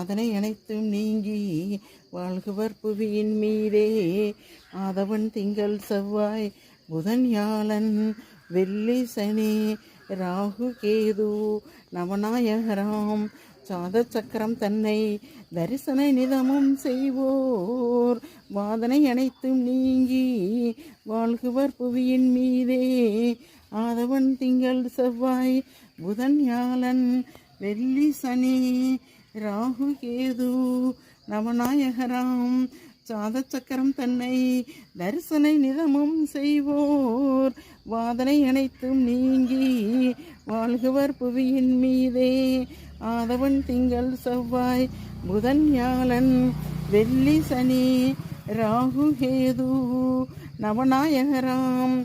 வாதனை அனைத்தும் நீங்கி வாழ்குவர் புவியின் மீதே. ஆதவன் திங்கள் செவ்வாய் புதன் வியாழன் வெள்ளி சனி ராகு கேது நவநாயகராம் சாத சக்கரம் தன்னை தரிசன நிதமும் செய்வோர் வாதனை அனைத்தும் நீங்கி வாழ்குவர் புவியின் மீதே. ஆதவன் திங்கள் செவ்வாய் புதன் வியாழன் வெள்ளி சனி ராகு கேது நவநாயகராம் சாத சக்கரம் தன்னை தரிசனை நிதமும் செய்வோர் வாதனை அனைத்தும் நீங்கி வாழ்குவர் புவியின் மீதே. ஆதவன் திங்கள் செவ்வாய் புதன் வியாழன் வெள்ளி சனி ராகு கேது நவநாயகராம்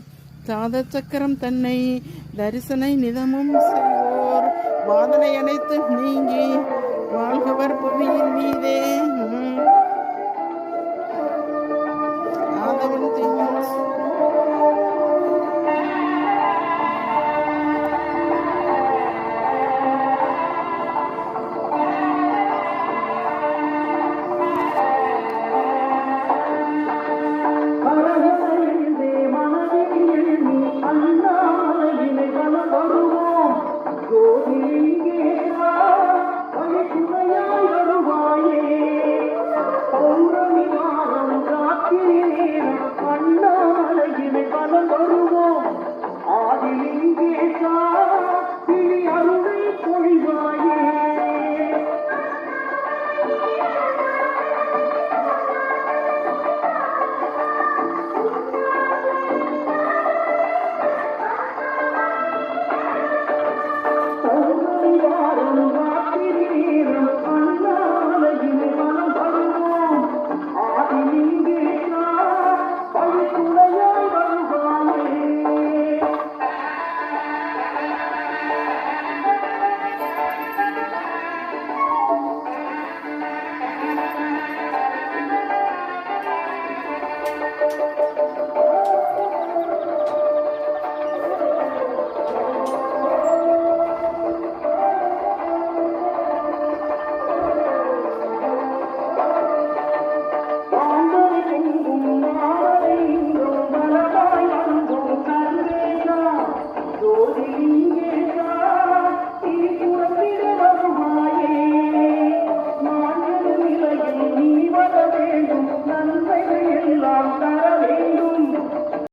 சாத சக்கரம் தன்னை தரிசனை நிதமும் செய்வோர் வாதனை அனைத்தும் நீங்கி வாழ்குவர் புவியின் மீதே. ஆதவன் திங்கள் அண்ணாமலையினை பலம்